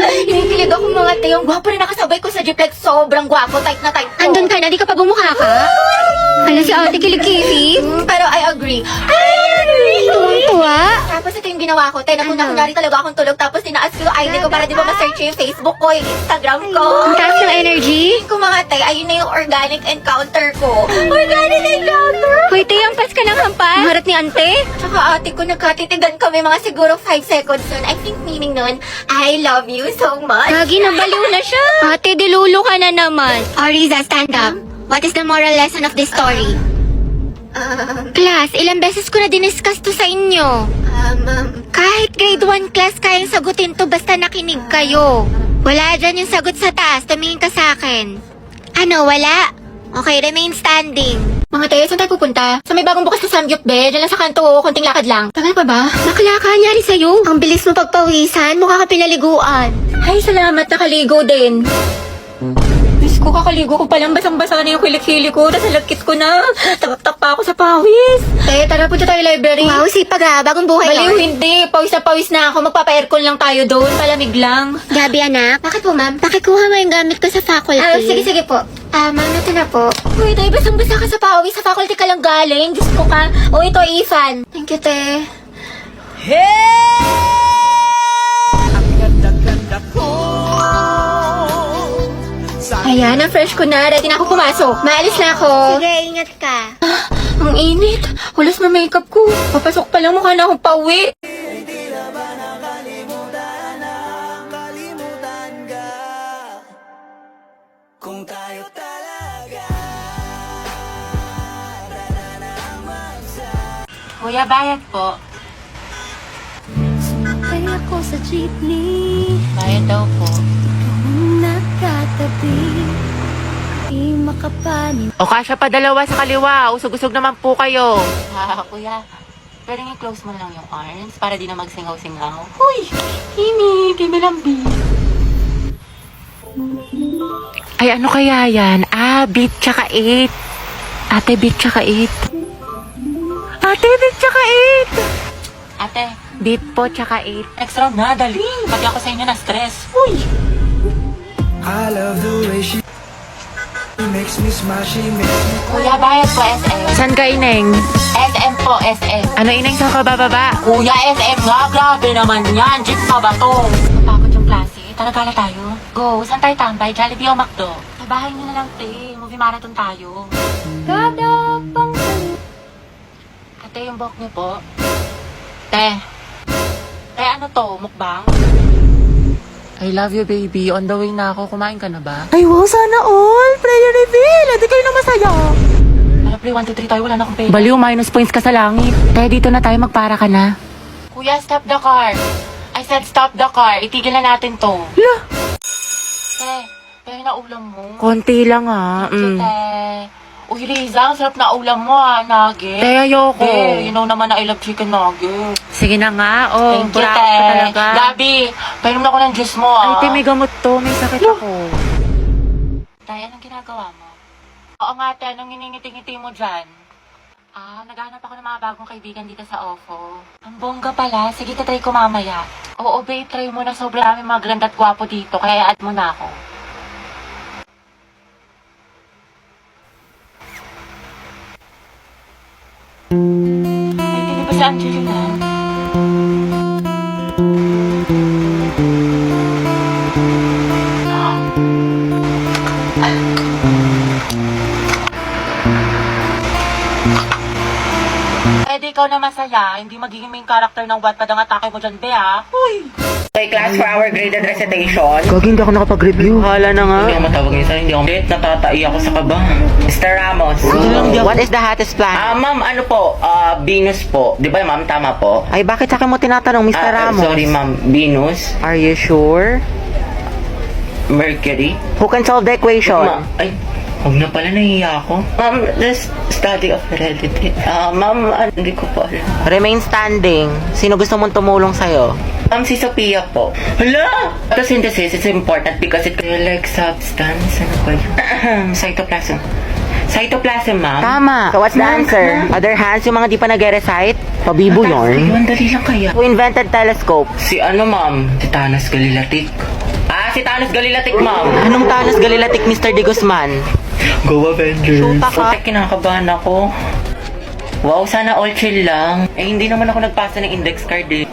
Hinikilig ako mga te. Yung gwapo rin nakasabay ko sa jeep. Like, sobrang gwapo. Type na type ko. Andun ka na, di ka pa bumukha ka? Hala si ate kilikili. Pero I agree. I agree. Tuwang-tuwa. Tapos ito yung ginawa ko. Te, kunwari talaga akong tulog. Tapos tinaas ko yung ID ko para di ba ma-search yung Facebook ko, yung Instagram ko. Ang taas ng energy. Kung mga te, ayun na yung organic encounter ko. Organic encounter! Hoy, te, ang pas ka ng hampas. Ang harap ni ante. Tsaka ate ko, nagkatitigan kami mga siguro 5 seconds nun. I think meaning nun, I love you so much. Lagi nabaliw na siya. Ate, dilulo ka na naman. Ariza, stand up. What is the moral lesson of this story? Class, ilang beses ko na diniscuss to sa inyo. Kahit grade 1 class kayang sagutin to basta nakinig kayo. Wala dyan yung sagot sa taas. Tumingin ka sa akin. Ano, wala? Okay, remain standing. Mga te, saan tayo pupunta? Sa may bagong bukas na Samgyup, be. Diyan lang sa kanto, konting lakad lang. Tagal pa ba? Bakla ka, nyari sa'yo. Ang bilis mo pagpawisan, mukha ka pinaliguan. Ay, salamat, nakaligo din. Diyos ko, kakaligo ko palang basang-basa na yung kilik-hili ko. Tapos nalagkit ko na. Tagap-tak pa ako sa pawis. Eh, tara, punta tayo library. Wow, sipag ha, bagong buhay Baliw, yun. hindi. Pawis na pawis na ako. Magpapa-aircon lang tayo doon. Palamig lang. Gabi anak, Bakit po, ma'am? pakikuha mo yung gamit ko sa faculty. Sige po. Ma'am, ito na po. Uy, tayo basang-basa ka sa pawis. Sa faculty ka lang galing. Diyos ko ka. O, ito, Ethan. Thank you, te. Ayan, ang fresh ko na. Ready na ako pumasok. Maalis na ako. Sige, ingat ka. Ang init. Hulas na makeup ko. Papasok pa lang mukha na akong pauwi. Kuya, bayad po. Sakay ako sa jeepney, Bayad daw po. nakatabi, di makapanin. O kasya pa dalawa sa kaliwa. Usog-usog naman po kayo. Kuya, pwede nga close mo lang yung arms para di na magsingaw-singaw. Huy! Himi! Kimilambi! Ay, ano kaya yan? Beat tsaka 8. Ate, beat tsaka 8. Ate, beat tsaka 8. Ate, Beat po tsaka 8. next round na, dali! Pati ako sa inyo na stress. Huy! I love the way she makes me smile, she makes me Kuya, bayad po SM. San ka, Ineng? SM po, SM. Ano, Ineng, saan ka bababa? Kuya, SM nga, grabe naman yan. Jeep pa ba to? Napakot yung klase. Tara, gala tayo. Go, saan tayo tambay? Jollibee o McDo? Sa bahay nyo na lang, te. Movie marathon tayo. Kada pang Ate, yung buhok niyo po. Te. Te, ano to? Mukbang? I love you, baby. On the way na ako. Kumain ka na ba? Ay, wow, sana all! Prayer reveal! Hindi kayo na masaya. Wala, play 1, 2, 3 tayo. Wala na akong pera. Baliw, minus points ka sa langit. Kaya dito na tayo, magpara ka na. Kuya, stop the car. I said stop the car. Itigil na natin to. Lah! Te, na ulam mo. Konti lang, ha. Te. Uy, Riza, ang sarap na ulam mo, nugget. Te, ayoko. You know naman na I love chicken nugget. Sige na nga. Oh, Thank you, burak te. ka talaga. Gabi, painom na ako ng juice mo, Ay, te, may gamot to. May sakit ako. Tay, anong ginagawa mo? Oo nga, te, anong iningiti-ngiti mo dyan? Naghanap ako ng mga bagong kaibigan dito sa OFO. Ang bongga pala. Sige, tatry ko mamaya. Oo, babe, try mo na. Sobrang dami mga ganda at gwapo dito. Kaya add mo na ako. Ay, hindi ba si Angelina? Pwede ikaw na masaya, hindi magiging main character ng Wattpad ang atake mo dyan, be, ha? Uy! Okay, class, for our graded recitation. Gagi, hindi ako nakapag-review. Hala na nga. Hindi ako matawag ngayon sa'yo, hindi ako natatai ako sa kaba. Mr. Ramos. What is the hottest plan? Ma'am, ano po? Venus po. Di ba, ma'am? Tama po? Ay, bakit sa akin mo tinatanong, Mr. Ramos? Sorry, ma'am. Venus. Are you sure? Mercury. Who can solve the equation? Ay, huwag na pala, nahiya ako. Ma'am, the study of heredity. Ma'am, hindi ko po alam. Remain standing. Sino gusto mong tumulong sa'yo? Ma'am, si Sophia po. Hala! Photosynthesis is important because it like substance. Ano ba yun? Cytoplasm. Cytoplasm, ma'am. Tama. So what's the Ma'am, answer? ma'am. Other hands, yung mga di pa nag-recite? Pabibo Ayun, yorn. dali lang kaya. Who invented telescope? Si ano, ma'am? Si Thanos Galilatik. Si Thanos Galilatik, ma'am. Anong Thanos Galilatik, Mr. De Guzman? Go Avengers. Shoota ka. Putek, kinakabahan ako. Wow, sana all chill lang. Eh, hindi naman ako nagpasa ng index card eh.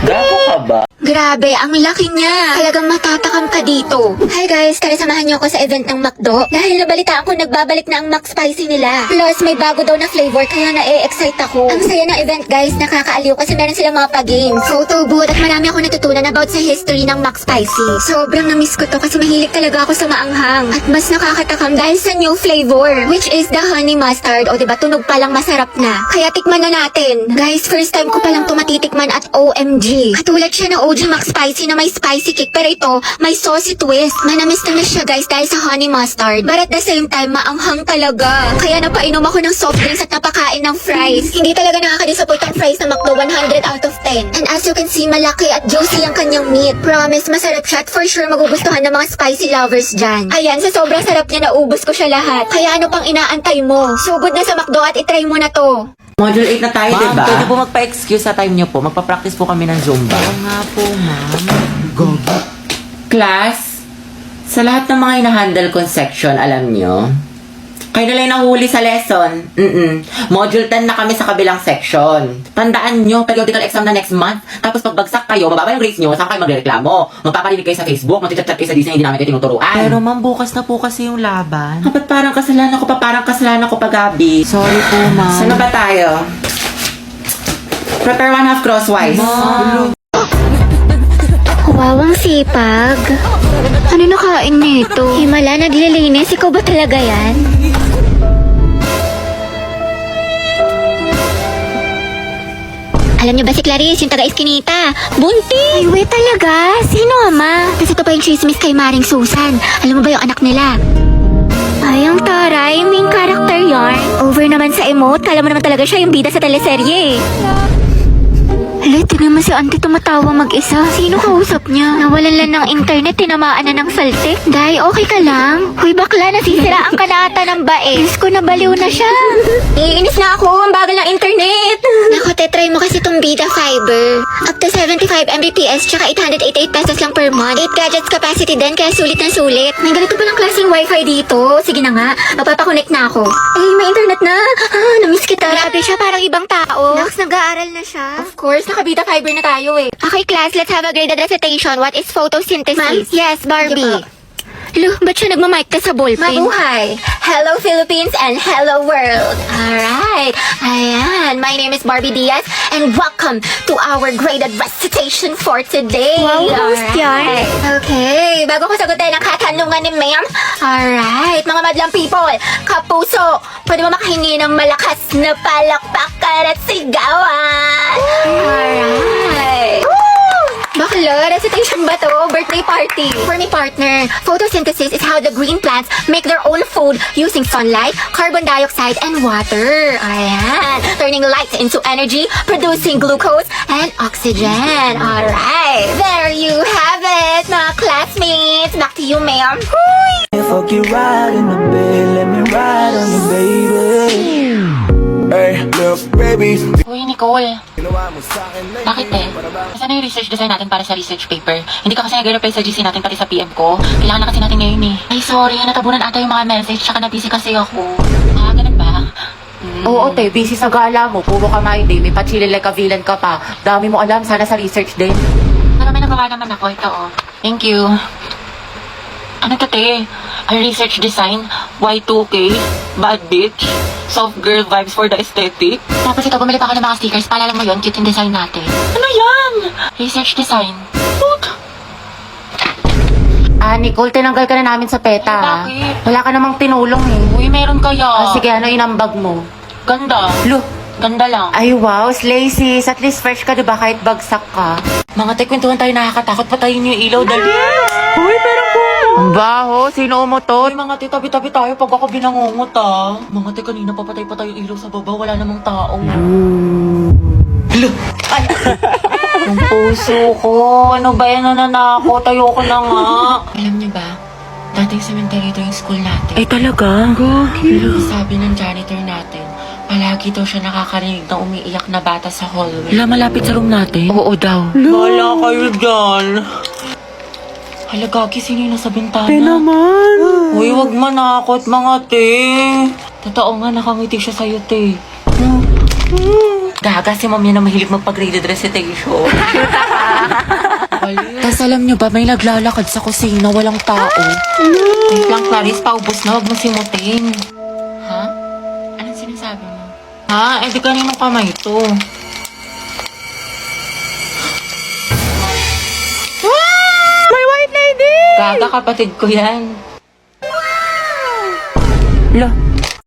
Gago ka ba? Grabe, ang laki niya. Talagang matatakam ka dito. Hi guys, tara samahan niyo ako sa event ng McDo. Dahil nabalitaan ko nagbabalik na ang McSpicy nila. Plus, may bago daw na flavor kaya na-excite ako. Ang saya ng event guys, nakakaaliw kasi meron silang mga pa-games, photo booth at marami ako natutunan about sa history ng McSpicy. Sobrang na-miss ko to kasi mahilig talaga ako sa maanghang. At mas nakakatakam dahil sa new flavor, which is the honey mustard. O diba, tunog pa lang masarap na. Kaya tikman na natin. Guys, first time ko palang tumatitikman at OMG. Katulad siya ng OG McSpicy na may spicy kick, pero ito, may saucy twist. Manamis na siya guys dahil sa honey mustard. But at the same time, maanghang talaga. Kaya napainom ako ng soft drinks at napakain ng fries. Hindi talaga nakaka-disappoint ang fries na McDo, 100 out of 10. And as you can see, malaki at juicy ang kanyang meat. Promise, masarap siya at for sure magugustuhan ng mga spicy lovers dyan. Ayan, sa sobrang sarap niya, naubos ko siya lahat. Kaya ano pang inaantay mo? Sugod na sa McDo at itry mo na to. Module 8 na tayo, Ma'am, diba? pwede po magpa-excuse sa time niyo po. Magpa-practice po kami ng Zumba. Oo nga po, ma'am. Class, sa lahat ng mga hinahandle kong section, alam nyo, kayo na lang nahuli sa lesson. Module 10 na kami sa kabilang section. Tandaan nyo, periodical exam na next month. Tapos pagbagsak kayo, mababa yung grades nyo, saan kayo magreklamo? Magpaparinig kayo sa Facebook, magchat-chat kayo sa Disney, hindi namin kayo tinuturuan. Pero ma'am, bukas na po kasi yung laban. Ba't parang kasalanan ko pa, Gabi? Sorry po, ma'am. Saan na ba tayo? Prepare one half crosswise. Wow, ang sipag. Ano nakain nito? Himala, naglilinis. Ikaw ba talaga yan? Alam niyo ba si Clarice, yung taga-Eskinita? Bunti! Ay, wait talaga? Sino, ama? Tapos ito pa yung chismis kay Maring Susan. Alam mo ba yung anak nila? Ay, ang taray. Main character yarn. Over naman sa emote. Kala mo naman talaga siya yung bida sa teleserye. Hala, tingnan mo si auntie tumatawa mag-isa. Sino kausap niya? Nawalan lang ng internet, tinamaan na ng saltik. Day, okay ka lang? Hoy bakla, nasisiraan ka na ata ng bae. Diyos ko, nabaliw na siya. Iinis na ako, ang bagal ng internet. Naku, tetry mo kasi tong Bida Fiber. Up to 75 Mbps, tsaka 888 pesos lang per month. 8 gadgets capacity din, kaya sulit na sulit. May ganito palang klaseng wifi dito. Sige na nga, mapapakonect na ako. Eh, may internet na. Ah, namiss kita. Grabe siya, parang ibang tao. Nax, nag-aaral na siya. Of course, naka-Bida Fiber na tayo eh. Okay, class, let's have a graded recitation. What is photosynthesis? Ma'am? Yes, Barbie. Look, ba't siya nagmamic ka sa ballpen? Mabuhay! Hello Philippines and hello world! Alright, ayan. My name is Barbie Diaz and welcome to our graded recitation for today. Wow, host yan. Okay, bago ko sagutin ang katanungan ni ma'am. Alright, mga madlang people, kapuso, pwede mo makahingi ng malakas na palakpakan at sigawan. Alright. Bakla, recitation ba to? Birthday party. For my partner, photosynthesis is how the green plants make their own food using sunlight, carbon dioxide, and water. Ayan. Turning light into energy, producing glucose and oxygen. Alright. There you have it, mga classmates. Back to you, ma'am. Fuck you right in the bed, let me ride on you, baby. Hey, look, baby. Uy, Nicole. Bakit eh? Saan na yung research design natin para sa research paper? Hindi ka kasi nag-reply sa GC natin pati sa PM ko. Kailangan na kasi natin ngayon eh. Ay, sorry. Natabunan ata yung mga message. Tsaka na-busy kasi ako. Ah, ganun ba? Oo, te, busy sa gala mo. Puro ka my day. May pachili like a villain ka pa. Dami mo alam. Sana sa research din. Pero may nagawa naman ako. Ito oh. Thank you. Ano to, te? A research design? Y2K? Bad bitch? Soft girl vibes for the aesthetic? Tapos ito, bumili pa ako ng mga stickers. Paalala mo yun, cute yung design natin. Ano yan? Research design. What? Ah, Nicole, tinanggal ka na namin sa PETA. Bakit? Wala ka namang tinulong eh. Uy, meron kaya. Ah, sige, ano inambag mo? Ganda. Look. Ganda lang. Ay, wow, slay sis. At least fresh ka, diba? Kahit bagsak ka. Mga te, kwentuhan tayo, nakakatakot. Patayin niyo yung ilaw, dali. Uy, pero po. Ang baho. Sino umutot? Uy, mga te, tabi-tabi tayo pag ako binangungot, ah. Mga te, kanina papatay pa tayo yung ilaw sa baba. Wala namang tao. Ay! Yung puso ko. Ano ba yan? Nananakot. Ayoko na nga. Alam niyo ba? Dating cemetery ito yung school natin. Ay, talaga? Sabi ng janitor natin, palagi daw siya nakakarinig ng umiiyak na bata sa hallway. Wala malapit sa room natin? Oo daw. Wala kayo dyan. Hala, Gagi, sino yung nasa bintana? Te naman. Uy, wag manakot mga te. Totoo nga, nakangiti siya sa'yo, te. Gaga, si mom yan na mahilig magpag-graded recitation. Tapos alam nyo ba, may naglalakad sa kusina, walang tao. Wait lang, Clarice, paubos na, wag mo simutin. Ha? Anong sinasabi mo? Ha? Eh, di kaninong kamay to? May white lady. Gaga, kapatid ko yan. Lo,